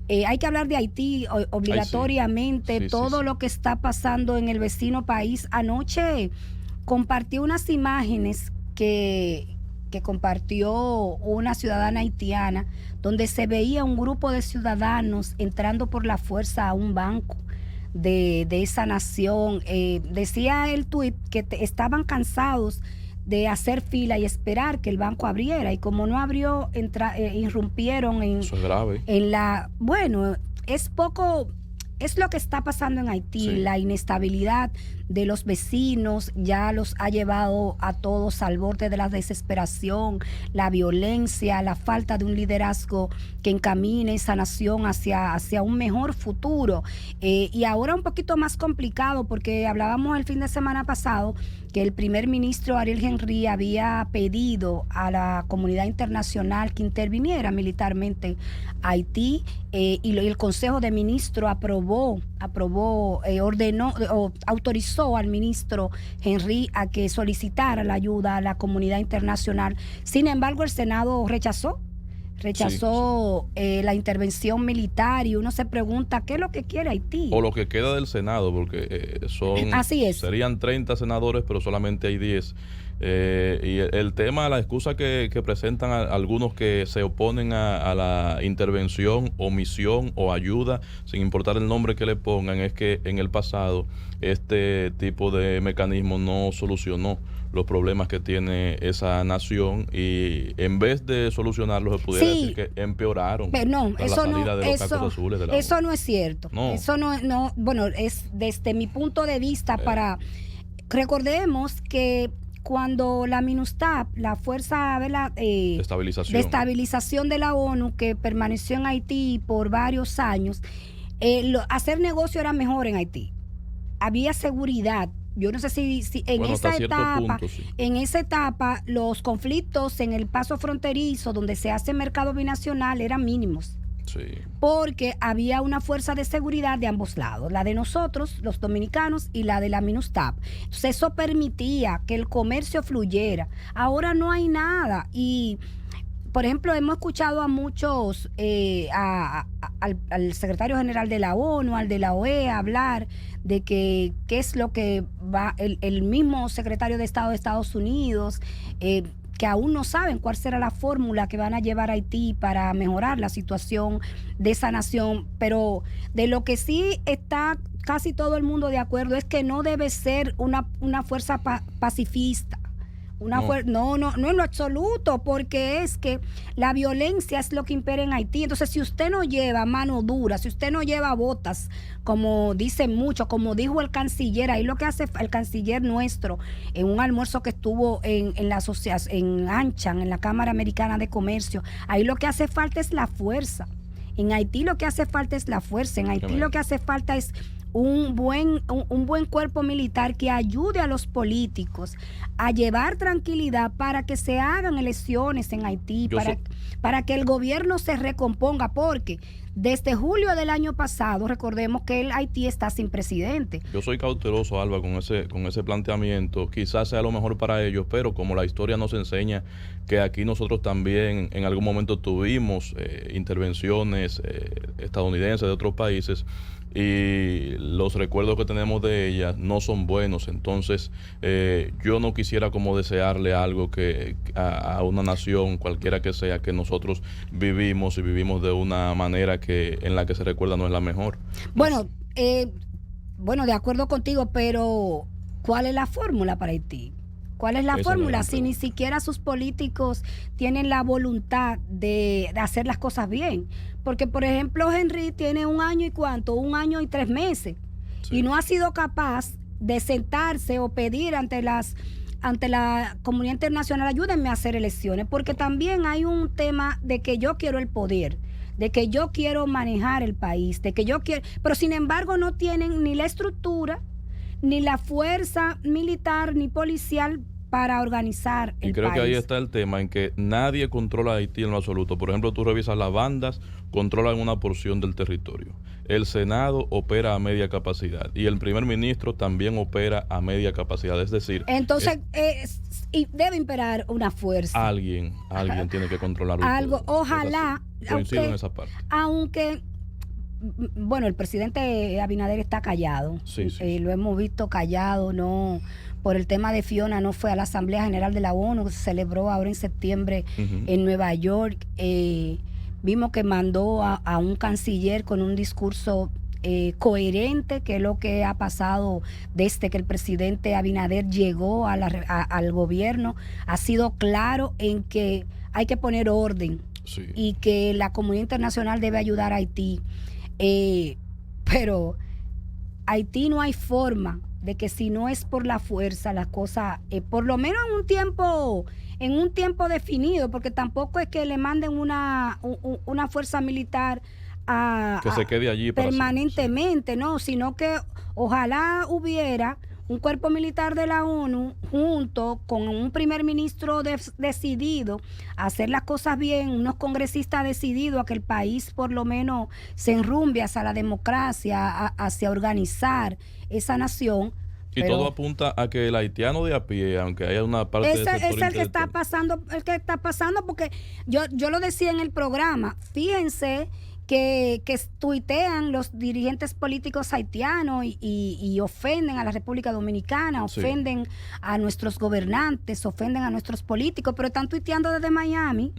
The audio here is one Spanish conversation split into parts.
Hay que hablar de Haití obligatoriamente, Ay, sí. todo lo que está pasando en el vecino país. Anoche compartí unas imágenes que compartió una ciudadana haitiana, donde se veía un grupo de ciudadanos entrando por la fuerza a un banco de esa nación. Decía el tuit que estaban cansados de hacer fila y esperar que el banco abriera, y como no abrió, irrumpieron Eso es grave. bueno, es poco, es lo que está pasando en Haití. Sí. La inestabilidad de los vecinos ya los ha llevado a todos al borde de la desesperación, la violencia, la falta de un liderazgo que encamine esa nación hacia un mejor futuro. Y ahora un poquito más complicado, porque hablábamos el fin de semana pasado que el primer ministro Ariel Henry había pedido a la comunidad internacional que interviniera militarmente a Haití, y el Consejo de Ministros autorizó al ministro Henry a que solicitara la ayuda a la comunidad internacional. Sin embargo, el Senado rechazó la intervención militar, y uno se pregunta qué es lo que quiere Haití. O lo que queda del Senado, porque Así es. serían 30 senadores, pero solamente hay 10. Y el tema, la excusa que presentan algunos que se oponen a la intervención, omisión o ayuda, sin importar el nombre que le pongan, es que en el pasado este tipo de mecanismo no solucionó los problemas que tiene esa nación, y en vez de solucionarlos se pudiera decir que empeoraron. Pero no, la salida de los cacos azules de la eso ONU. no es cierto. No. Eso no, bueno, es desde mi punto de vista. Recordemos que cuando la MINUSTAH, la fuerza de estabilización de la ONU, que permaneció en Haití por varios años, hacer negocio era mejor en Haití. Había seguridad. Yo no sé si en esa etapa los conflictos en el paso fronterizo donde se hace mercado binacional eran mínimos. Sí. Porque había una fuerza de seguridad de ambos lados, la de nosotros, los dominicanos, y la de la MINUSTAH. Entonces eso permitía que el comercio fluyera. Ahora no hay nada. Y, por ejemplo, hemos escuchado a muchos, al secretario general de la ONU, al de la OEA, hablar de que qué es lo que va, el mismo secretario de Estado de Estados Unidos, que aún no saben cuál será la fórmula que van a llevar a Haití para mejorar la situación de esa nación. Pero de lo que sí está casi todo el mundo de acuerdo es que no debe ser una fuerza pacifista. No en lo absoluto, porque es que la violencia es lo que impera en Haití. Entonces, si usted no lleva mano dura, si usted no lleva botas, como dicen muchos, como dijo el canciller, ahí lo que hace el canciller nuestro en un almuerzo que estuvo en la asociación, en ANCHAN, en la Cámara Americana de Comercio, ahí lo que hace falta es la fuerza. En Haití lo que hace falta es la fuerza. En Haití lo que hace falta es un buen cuerpo militar que ayude a los políticos a llevar tranquilidad para que se hagan elecciones en Haití, para que el gobierno se recomponga, porque desde julio del año pasado, recordemos que el Haití está sin presidente. Yo soy cauteloso, Alba, con ese planteamiento. Quizás sea lo mejor para ellos, pero como la historia nos enseña que aquí nosotros también en algún momento tuvimos intervenciones estadounidenses de otros países, y los recuerdos que tenemos de ellas no son buenos. Entonces yo no quisiera como desearle algo que a una nación cualquiera que sea, que nosotros vivimos de una manera en la que se recuerda no es la mejor. Bueno, de acuerdo contigo, pero ¿cuál es la fórmula para Haití? ¿Cuál es la fórmula si ni siquiera sus políticos tienen la voluntad de hacer las cosas bien? Porque, por ejemplo, Henry tiene 1 año y ¿cuánto? 1 año y 3 meses. Sí. Y no ha sido capaz de sentarse o pedir ante la comunidad internacional, ayúdenme a hacer elecciones, porque también hay un tema de que yo quiero el poder, de que yo quiero manejar el país, de que yo quiero, pero sin embargo no tienen ni la estructura, ni la fuerza militar, ni policial para organizar el país. Y creo que ahí está el tema, en que nadie controla Haití en lo absoluto. Por ejemplo, tú revisas las bandas, controlan una porción del territorio. El Senado opera a media capacidad y el primer ministro también opera a media capacidad. Es decir, entonces y debe imperar una fuerza. Alguien tiene que controlar algo. Ojalá, coincido en esa parte. Aunque bueno, el presidente Abinader está callado. Sí. Lo hemos visto callado, no, por el tema de Fiona no fue a la Asamblea General de la ONU, que se celebró ahora en septiembre en Nueva York. Vimos que mandó a un canciller con un discurso coherente, que es lo que ha pasado desde que el presidente Abinader llegó al gobierno. Ha sido claro en que hay que poner orden y que la comunidad internacional debe ayudar a Haití. Pero Haití no hay forma de que, si no es por la fuerza, las cosas, por lo menos en un tiempo definido, porque tampoco es que le manden una fuerza militar que se quede allí permanentemente, no, sino que ojalá hubiera un cuerpo militar de la ONU junto con un primer ministro decidido a hacer las cosas bien, unos congresistas decididos a que el país por lo menos se enrumbe hacia la democracia, hacia organizar esa nación. Y todo apunta a que el haitiano de a pie, aunque haya una parte es el que está pasando, porque yo lo decía en el programa, fíjense que tuitean los dirigentes políticos haitianos y ofenden a la República Dominicana, ofenden a nuestros gobernantes, ofenden a nuestros políticos, pero están tuiteando desde Miami.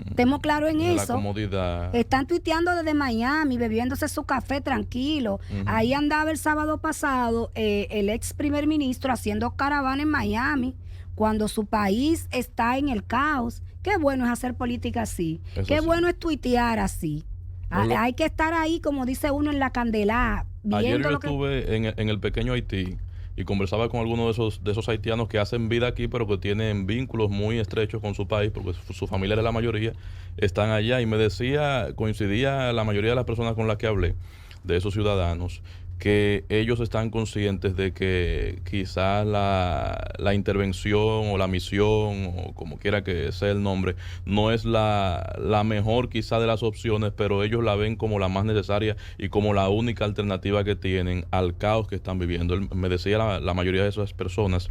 Estemos claros en eso. La comodidad. Están tuiteando desde Miami, bebiéndose su café tranquilo. Ahí andaba el sábado pasado el ex primer ministro haciendo caravana en Miami, cuando su país está en el caos. Qué bueno es hacer política así. Qué bueno es tuitear así. Hay que estar ahí, como dice uno, en la candela. Ayer yo estuve en el pequeño Haití y conversaba con algunos de esos haitianos que hacen vida aquí, pero que tienen vínculos muy estrechos con su país, porque su familia, la mayoría, están allá. Y me decía, coincidía la mayoría de las personas con las que hablé, de esos ciudadanos, que ellos están conscientes de que quizás la intervención o la misión, o como quiera que sea el nombre, no es la mejor quizás de las opciones, pero ellos la ven como la más necesaria y como la única alternativa que tienen al caos que están viviendo. Me decía la mayoría de esas personas,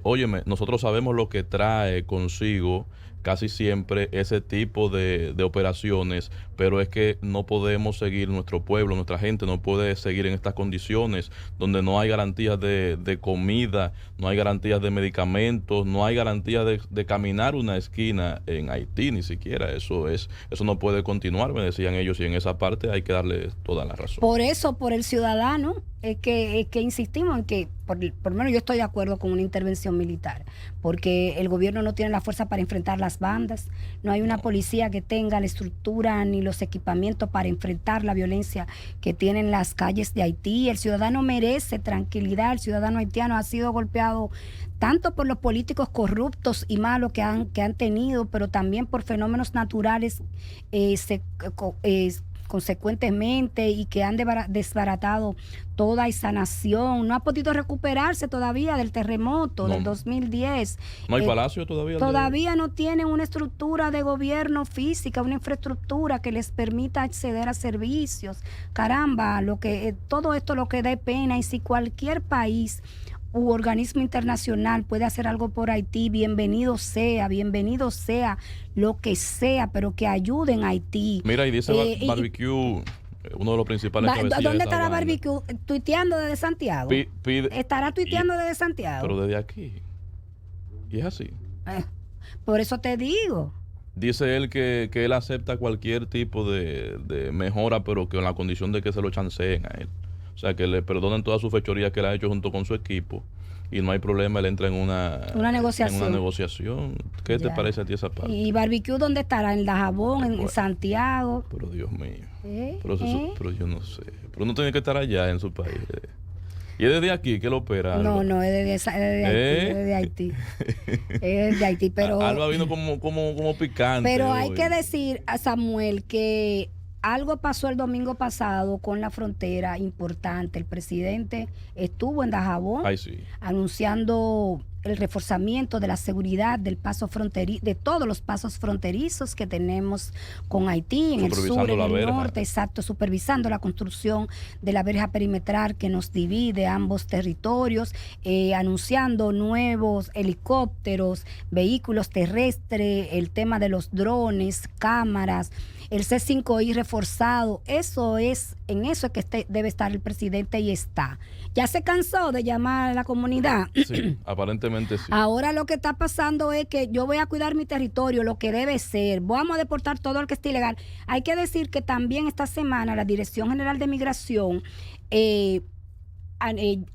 óyeme, nosotros sabemos lo que trae consigo casi siempre ese tipo de operaciones, pero es que no podemos seguir, nuestro pueblo, nuestra gente no puede seguir en estas condiciones donde no hay garantías de comida, no hay garantías de medicamentos, no hay garantías de caminar una esquina en Haití, ni siquiera. Eso no puede continuar, me decían ellos, y en esa parte hay que darle toda la razón. Por eso, por el ciudadano, es que insistimos en que, por lo menos yo estoy de acuerdo con una intervención militar, porque el gobierno no tiene la fuerza para enfrentar las bandas, no hay una policía que tenga la estructura ni los equipamientos para enfrentar la violencia que tienen las calles de Haití. El ciudadano merece tranquilidad, el ciudadano haitiano ha sido golpeado tanto por los políticos corruptos y malos que han tenido, pero también por fenómenos naturales consecuentemente, y que han desbaratado toda esa nación. No ha podido recuperarse todavía del terremoto del 2010. ¿No hay palacio todavía? Todavía no tienen una estructura de gobierno física, una infraestructura que les permita acceder a servicios. Caramba, todo esto lo que da pena, y si cualquier país u organismo internacional puede hacer algo por Haití, bienvenido sea lo que sea, pero que ayuden a Haití. Mira, y dice Barbecue, uno de los principales cabecillas. ¿Dónde estará Barbecue? ¿Tuiteando desde Santiago? ¿Estará tuiteando desde Santiago? Pero desde aquí. Y es así. Por eso te digo. Dice él que él acepta cualquier tipo de mejora, pero que en la condición de que se lo chanceen a él. O sea, que le perdonen todas sus fechorías que él ha hecho junto con su equipo, y no hay problema, él entra en una negociación. ¿Qué te parece a ti esa parte? ¿Y Barbecue dónde estará? ¿En Dajabón? ¿En Santiago? Pero Dios mío. Pero yo no sé. Pero no tiene que estar allá en su país. ¿Y es desde aquí que lo opera? No, es desde Haití. Es de Haití, pero... Alba vino como picante. Pero hay que decir a Samuel que algo pasó el domingo pasado con la frontera importante. El presidente estuvo en Dajabón anunciando el reforzamiento de la seguridad del paso de todos los pasos fronterizos que tenemos con Haití, en el sur, en el norte, supervisando la construcción de la verja perimetral que nos divide ambos territorios, anunciando nuevos helicópteros, vehículos terrestres, el tema de los drones, cámaras, el C5I reforzado. Eso es, en eso es que debe estar el presidente y está. Ya se cansó de llamar a la comunidad. Sí, aparentemente sí. Ahora lo que está pasando es que yo voy a cuidar mi territorio, lo que debe ser. Vamos a deportar todo el que esté ilegal. Hay que decir que también esta semana la Dirección General de Migración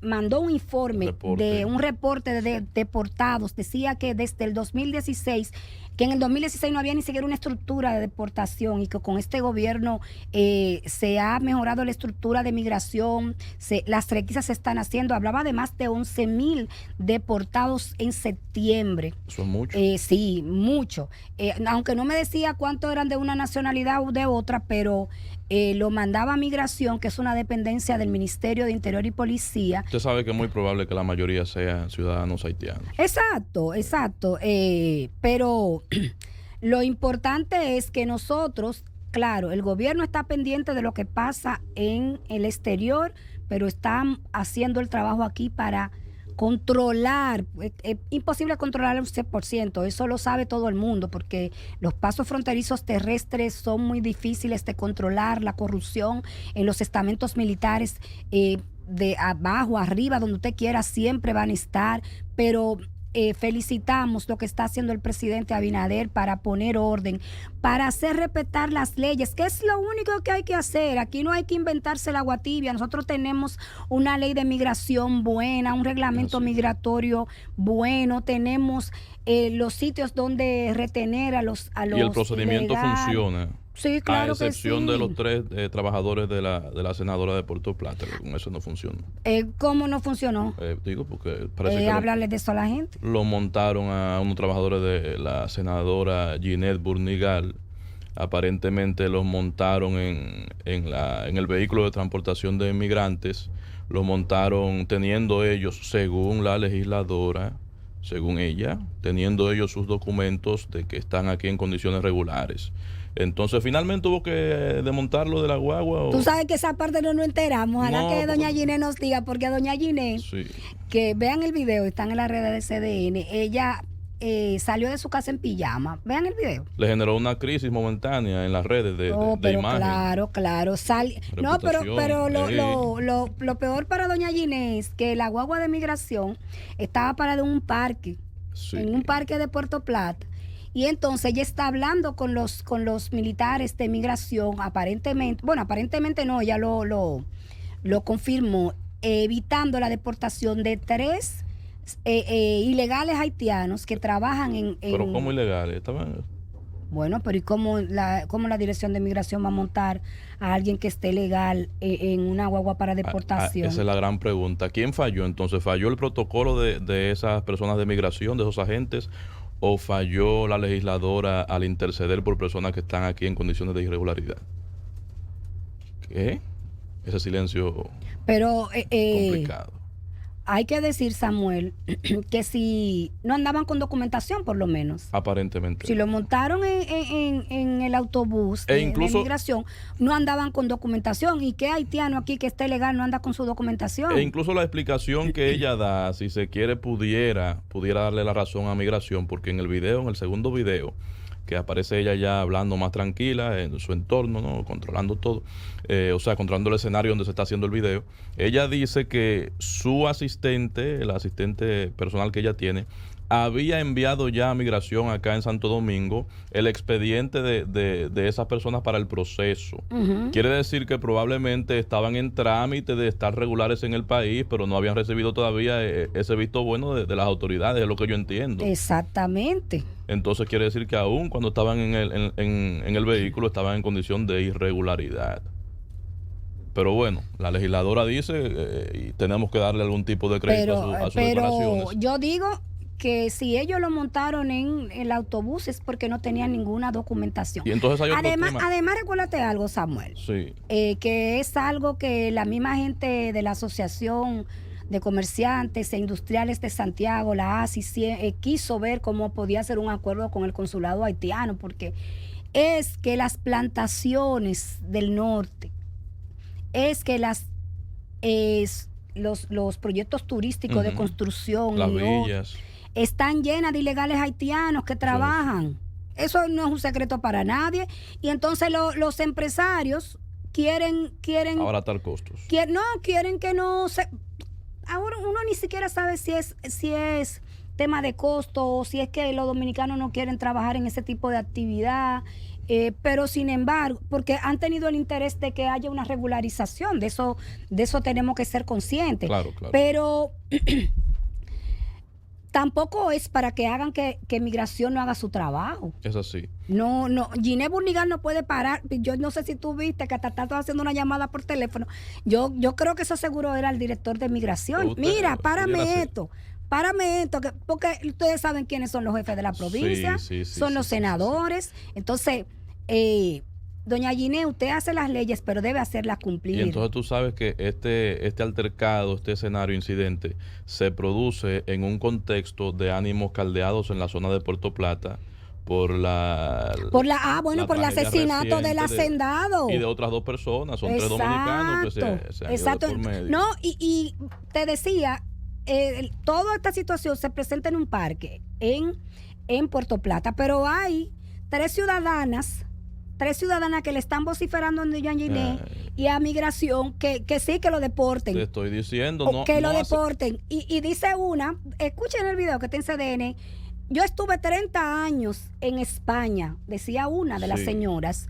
mandó un informe de un reporte de deportados. Decía que desde el 2016, que en el 2016 no había ni siquiera una estructura de deportación y que con este gobierno se ha mejorado la estructura de migración, las requisas se están haciendo. Hablaba de más de 11,000 deportados en septiembre. Eso es mucho. Sí, mucho. Aunque no me decía cuántos eran de una nacionalidad u de otra, pero lo mandaba a Migración, que es una dependencia del Ministerio de Interior y Policía. Usted sabe que es muy probable que la mayoría sean ciudadanos haitianos. Exacto. Pero lo importante es que nosotros, claro, el gobierno está pendiente de lo que pasa en el exterior, pero están haciendo el trabajo aquí para controlar. Es imposible controlar al 100%, eso lo sabe todo el mundo, porque los pasos fronterizos terrestres son muy difíciles de controlar. La corrupción en los estamentos militares, de abajo, arriba, donde usted quiera, siempre van a estar, pero felicitamos lo que está haciendo el presidente Abinader para poner orden, para hacer respetar las leyes, que es lo único que hay que hacer. Aquí no hay que inventarse el agua tibia. Nosotros tenemos una ley de migración buena, un reglamento migratorio bueno, tenemos los sitios donde retener a los y el procedimiento funciona. Sí, claro, a excepción que sí. de los 3 trabajadores de la senadora de Puerto Plata, que con eso no funcionó. ¿Cómo no funcionó? Digo, porque parece que hablarle de eso a la gente. Lo montaron a unos trabajadores de la senadora Ginette Burnigal. Aparentemente los montaron en el vehículo de transportación de inmigrantes. Lo montaron teniendo ellos, según la legisladora, según ella, teniendo ellos sus documentos de que están aquí en condiciones regulares. Entonces finalmente tuvo que desmontarlo de la guagua. Tú sabes que esa parte no nos enteramos. Ojalá que doña Ginette nos diga, porque a doña Ginette, sí, que vean el video, están en las redes del CDN, ella salió de su casa en pijama. Vean el video. Le generó una crisis momentánea en las redes de imagen. Claro. No, pero lo peor para doña Ginette es que la guagua de migración estaba parada en un parque, en un parque de Puerto Plata. Y entonces ella está hablando con los militares de migración, aparentemente no, ella lo confirmó, evitando la deportación de 3 ilegales haitianos que trabajan en... ¿Pero cómo ilegales? Bueno, pero ¿y cómo la Dirección de Migración va a montar a alguien que esté legal en una guagua para deportación? Esa es la gran pregunta. ¿Quién falló entonces? ¿Falló el protocolo de esas personas de migración, de esos agentes? ¿O falló la legisladora al interceder por personas que están aquí en condiciones de irregularidad? ¿Qué? Ese silencio complicado. Hay que decir, Samuel, que si no andaban con documentación, por lo menos. Aparentemente. Si lo montaron en el autobús de migración, no andaban con documentación. ¿Y qué haitiano aquí que esté legal no anda con su documentación? E incluso la explicación que ella da, si se quiere, pudiera darle la razón a migración, porque en el segundo video, que aparece ella ya hablando más tranquila en su entorno, ¿no? Controlando todo, controlando el escenario donde se está haciendo el video. Ella dice que su asistente, el asistente personal que ella tiene, había enviado ya a migración acá en Santo Domingo el expediente de esas personas para el proceso. Quiere decir que probablemente estaban en trámite de estar regulares en el país, pero no habían recibido todavía ese visto bueno de las autoridades, es lo que yo entiendo. Exactamente. Entonces quiere decir que aún cuando estaban en el vehículo estaban en condición de irregularidad. Pero bueno, la legisladora dice y tenemos que darle algún tipo de crédito a sus declaraciones. Yo digo que si ellos lo montaron en el autobús es porque no tenían ninguna documentación. Y entonces hay además recuérdate algo, Samuel, sí, que es algo que la misma gente de la Asociación de Comerciantes e Industriales de Santiago, la ASI, quiso ver cómo podía hacer un acuerdo con el consulado haitiano, porque es que las plantaciones del norte, es que los proyectos turísticos de construcción, las villas, están llenas de ilegales haitianos que trabajan. Eso no es un secreto para nadie. Y entonces los empresarios quieren abaratar costos. Quieren que no se... Ahora uno ni siquiera sabe si es tema de costo o si es que los dominicanos no quieren trabajar en ese tipo de actividad. Pero sin embargo, porque han tenido el interés de que haya una regularización, de eso tenemos que ser conscientes. Claro. Pero tampoco es para que hagan que migración no haga su trabajo. Es así. No, Ginés Burnigal no puede parar. Yo no sé si tú viste que hasta estaba haciendo una llamada por teléfono. Yo creo que eso seguro era el director de migración. Mira, párame esto, porque ustedes saben quiénes son los jefes de la provincia, son los senadores. Entonces, doña Ginés, usted hace las leyes, pero debe hacerlas cumplir. Y entonces tú sabes que este altercado, este escenario, incidente, se produce en un contexto de ánimos caldeados en la zona de Puerto Plata por el asesinato del hacendado. Y de otras 2 personas, son 3 dominicanos que se han ido por medio. No, y te decía, toda esta situación se presenta en un parque en Puerto Plata, pero hay 3 ciudadanas que le están vociferando a doña Ginés y a migración que sí, que lo deporten. Te estoy diciendo, lo deporten. Y dice una, escuchen el video que está en CDN, yo estuve 30 años en España, decía una de las señoras,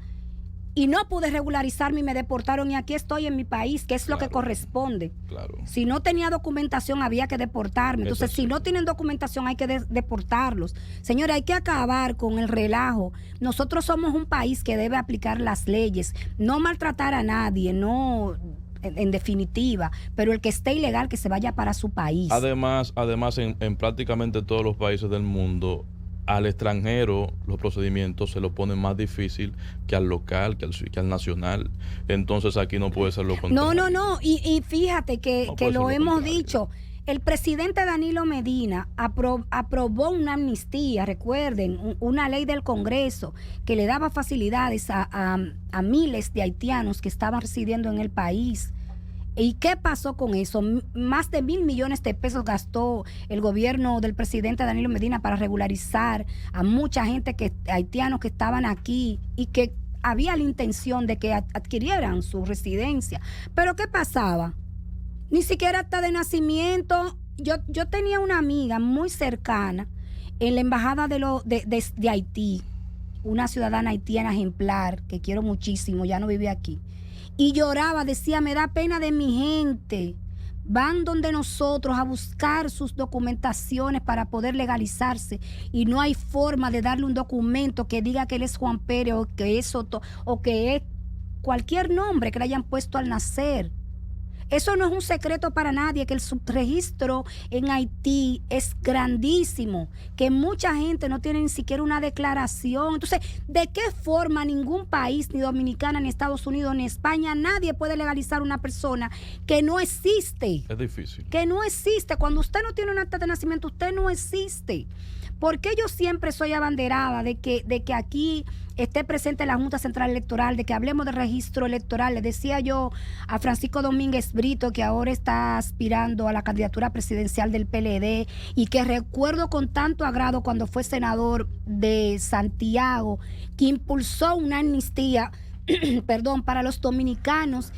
y no pude regularizarme y me deportaron y aquí estoy en mi país, que es lo que corresponde. Claro. Si no tenía documentación había que deportarme. Entonces, si no tienen documentación hay que deportarlos. Señora, hay que acabar con el relajo. Nosotros somos un país que debe aplicar las leyes, no maltratar a nadie, no... En definitiva, pero el que esté ilegal que se vaya para su país. Además en prácticamente todos los países del mundo, al extranjero los procedimientos se lo ponen más difícil que al local, que al nacional. Entonces aquí no puede ser lo contrario. No. Y fíjate que lo hemos dicho. El presidente Danilo Medina aprobó una amnistía, recuerden, una ley del Congreso que le daba facilidades a miles de haitianos que estaban residiendo en el país. ¿Y qué pasó con eso? Más de 1.000 millones de pesos gastó el gobierno del presidente Danilo Medina para regularizar a mucha gente haitianos que estaban aquí y que había la intención de que adquirieran su residencia. Pero ¿qué pasaba? Ni siquiera acta de nacimiento. Yo tenía una amiga muy cercana en la embajada de Haití, una ciudadana haitiana ejemplar que quiero muchísimo, ya no vive aquí. Y lloraba, decía, me da pena de mi gente. Van donde nosotros a buscar sus documentaciones para poder legalizarse y no hay forma de darle un documento que diga que él es Juan Pérez o que es Soto o que es cualquier nombre que le hayan puesto al nacer. Eso no es un secreto para nadie, que el subregistro en Haití es grandísimo, que mucha gente no tiene ni siquiera una declaración. Entonces, ¿de qué forma ningún país, ni Dominicana, ni Estados Unidos, ni España, nadie puede legalizar una persona que no existe? Es difícil. Que no existe. Cuando usted no tiene un acta de nacimiento, usted no existe. ¿Por qué yo siempre soy abanderada de que aquí esté presente la Junta Central Electoral, de que hablemos de registro electoral? Le decía yo a Francisco Domínguez Brito, que ahora está aspirando a la candidatura presidencial del PLD y que recuerdo con tanto agrado cuando fue senador de Santiago, que impulsó una amnistía para los dominicanos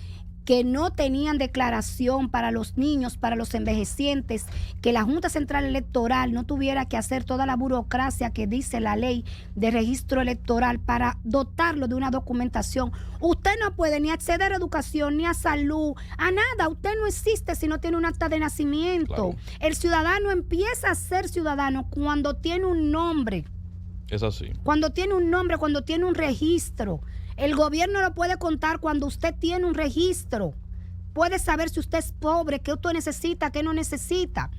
que no tenían declaración, para los niños, para los envejecientes, que la Junta Central Electoral no tuviera que hacer toda la burocracia que dice la ley de registro electoral para dotarlo de una documentación. Usted no puede ni acceder a educación, ni a salud, a nada. Usted no existe si no tiene un acta de nacimiento. Claro. El ciudadano empieza a ser ciudadano cuando tiene un nombre. Es así. Cuando tiene un nombre, cuando tiene un registro. El gobierno lo puede contar cuando usted tiene un registro. Puede saber si usted es pobre, qué usted necesita, qué no necesita.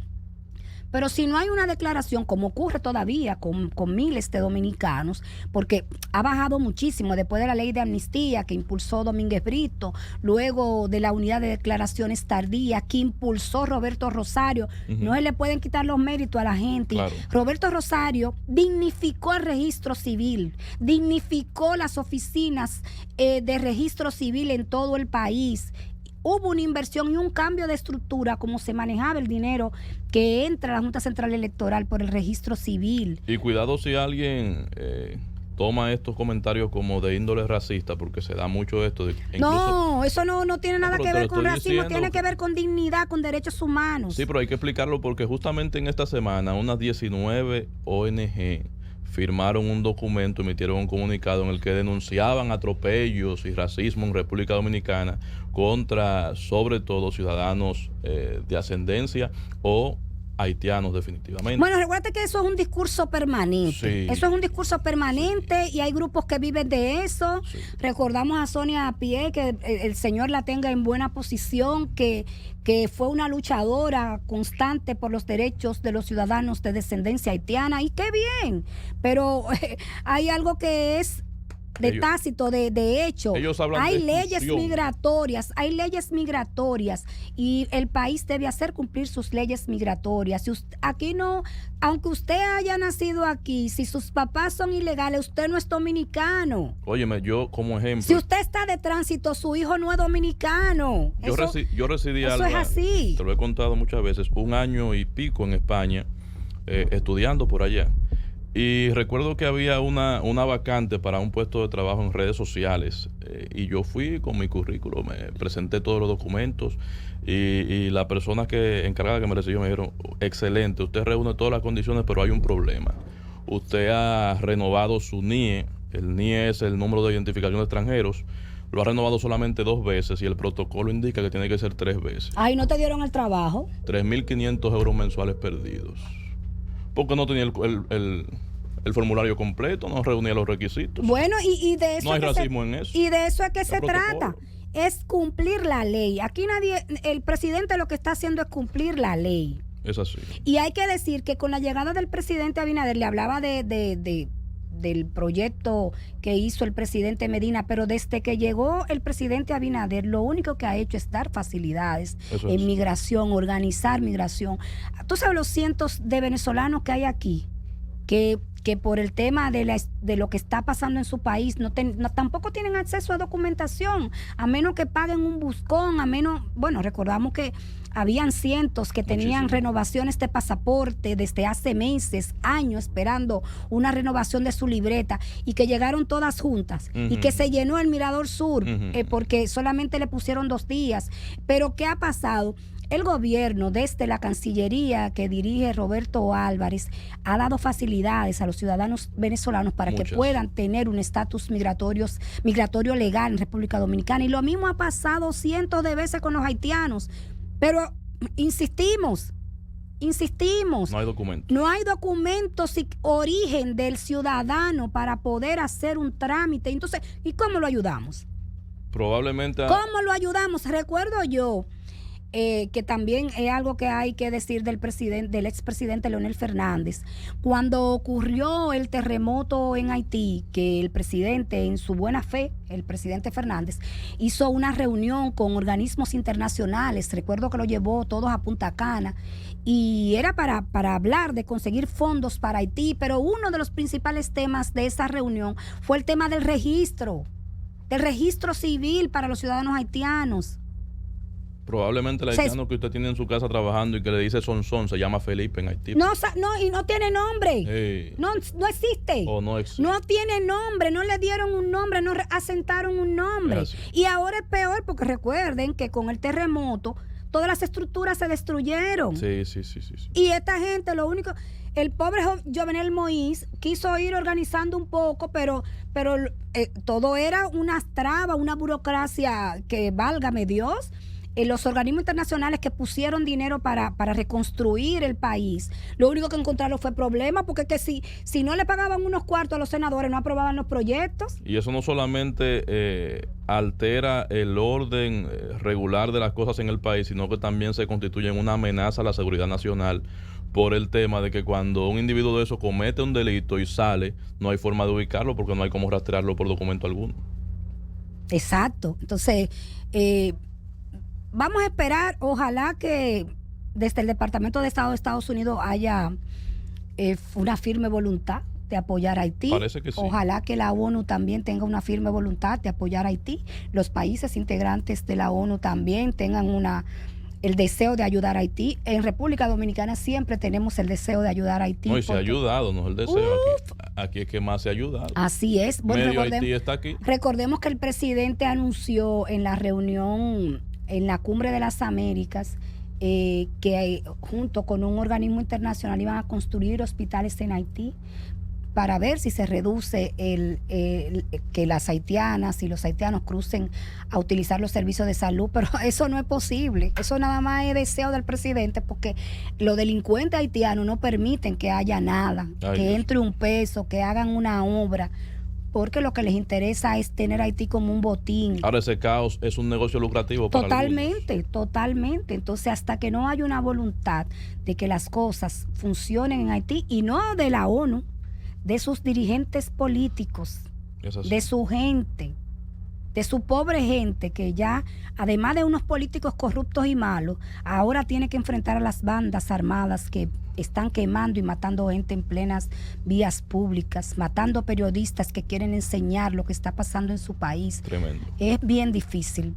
Pero si no hay una declaración, como ocurre todavía con miles de dominicanos, porque ha bajado muchísimo después de la ley de amnistía que impulsó Domínguez Brito, luego de la unidad de declaraciones tardías que impulsó Roberto Rosario, no se le pueden quitar los méritos a la gente. Claro. Roberto Rosario dignificó el registro civil, dignificó las oficinas de registro civil en todo el país. Hubo una inversión y un cambio de estructura, como se manejaba el dinero que entra a la Junta Central Electoral por el registro civil. Y cuidado si alguien toma estos comentarios como de índole racista, porque se da mucho esto. No, eso no tiene nada que ver con racismo, tiene que ver con dignidad, con derechos humanos. Sí, pero hay que explicarlo porque justamente en esta semana unas 19 ONG firmaron un documento, emitieron un comunicado en el que denunciaban atropellos y racismo en República Dominicana contra, sobre todo, ciudadanos de ascendencia o haitianos definitivamente. Bueno, recuerda que eso es un discurso permanente. Sí. Eso es un discurso permanente, sí. Y hay grupos que viven de eso. Sí. Recordamos a Sonia Pié, que el Señor la tenga en buena posición, que fue una luchadora constante por los derechos de los ciudadanos de descendencia haitiana, y qué bien. Pero hay algo que es de tácito, de hecho. Hay leyes migratorias y el país debe hacer cumplir sus leyes migratorias. Si usted, aquí no, aunque usted haya nacido aquí, si sus papás son ilegales, usted no es dominicano. Óyeme, yo como ejemplo, si usted está de tránsito, su hijo no es dominicano. Yo residí eso es así. Te lo he contado muchas veces, 1 año y pico en España, estudiando por allá. Y recuerdo que había una vacante para un puesto de trabajo en redes sociales, y yo fui con mi currículum, me presenté todos los documentos y la persona encargada que me recibió me dijeron: excelente, usted reúne todas las condiciones, pero hay un problema. Usted ha renovado su NIE, el NIE es el número de identificación de extranjeros, lo ha renovado solamente 2 veces y el protocolo indica que tiene que ser 3 veces. Ay, ¿no te dieron el trabajo? 3.500 euros mensuales perdidos. Porque no tenía el formulario completo, no reunía los requisitos. Bueno, y de eso no hay racismo en eso. Y de eso es que se trata. Es cumplir la ley. Aquí el presidente lo que está haciendo es cumplir la ley. Es así. Y hay que decir que con la llegada del presidente Abinader, le hablaba del proyecto que hizo el presidente Medina, pero desde que llegó el presidente Abinader, lo único que ha hecho es dar facilidades en migración, organizar migración. Tú sabes los cientos de venezolanos que hay aquí, que por el tema de lo que está pasando en su país tampoco tienen acceso a documentación, a menos que paguen un buscón, recordamos que habían cientos que tenían renovaciones de pasaporte desde hace meses, años, esperando una renovación de su libreta, y que llegaron todas juntas, y que se llenó el Mirador Sur, porque solamente le pusieron 2 días. Pero ¿qué ha pasado? El gobierno, desde la Cancillería que dirige Roberto Álvarez, ha dado facilidades a los ciudadanos venezolanos para que puedan tener un estatus migratorio legal en República Dominicana. Y lo mismo ha pasado cientos de veces con los haitianos. Pero insistimos. No hay documentos y origen del ciudadano para poder hacer un trámite. Entonces, ¿y cómo lo ayudamos? Probablemente. ¿Cómo lo ayudamos? Recuerdo yo que también es algo que hay que decir del expresidente Leonel Fernández. Cuando ocurrió el terremoto en Haití, que el presidente, en su buena fe, el presidente Fernández, hizo una reunión con organismos internacionales. Recuerdo que lo llevó todos a Punta Cana, y era para hablar de conseguir fondos para Haití, pero uno de los principales temas de esa reunión fue el tema del registro civil para los ciudadanos haitianos. Probablemente el haitiano que usted tiene en su casa trabajando y que le dice son se llama Felipe en Haití. No, y no tiene nombre. No existe. No existe. No tiene nombre, no le dieron un nombre, no asentaron un nombre. Y ahora es peor, porque recuerden que con el terremoto todas las estructuras se destruyeron. Sí. Y esta gente, el pobre Jovenel Moïse quiso ir organizando un poco, pero todo era una traba, una burocracia que, válgame Dios. Los organismos internacionales que pusieron dinero para reconstruir el país, lo único que encontraron fue problemas, porque que si no le pagaban unos cuartos a los senadores, no aprobaban los proyectos. Y eso no solamente altera el orden regular de las cosas en el país, sino que también se constituye en una amenaza a la seguridad nacional, por el tema de que cuando un individuo de eso comete un delito y sale, no hay forma de ubicarlo porque no hay cómo rastrearlo por documento alguno. Exacto. Entonces, vamos a esperar, ojalá que desde el Departamento de Estado de Estados Unidos haya una firme voluntad de apoyar a Haití. Parece que sí. Ojalá que la ONU también tenga una firme voluntad de apoyar a Haití. Los países integrantes de la ONU también tengan el deseo de ayudar a Haití. En República Dominicana siempre tenemos el deseo de ayudar a Haití. No, y se ha ayudado, no es el deseo. Aquí es que más se ha ayudado. Así es. Bueno, Medio Haití está aquí. Recordemos que el presidente anunció en la reunión, en la Cumbre de las Américas, que junto con un organismo internacional iban a construir hospitales en Haití para ver si se reduce que las haitianas y los haitianos crucen a utilizar los servicios de salud, pero eso no es posible. Eso nada más es deseo del presidente, porque los delincuentes haitianos no permiten que haya nada, que entre un peso, que hagan una obra, porque lo que les interesa es tener a Haití como un botín. Ahora ese caos es un negocio lucrativo para Totalmente, totalmente. Entonces, hasta que no haya una voluntad de que las cosas funcionen en Haití, y no de la ONU, de sus dirigentes políticos, de su gente, de su pobre gente, que ya, además de unos políticos corruptos y malos, ahora tiene que enfrentar a las bandas armadas que están quemando y matando gente en plenas vías públicas, matando periodistas que quieren enseñar lo que está pasando en su país. Tremendo. Es bien difícil.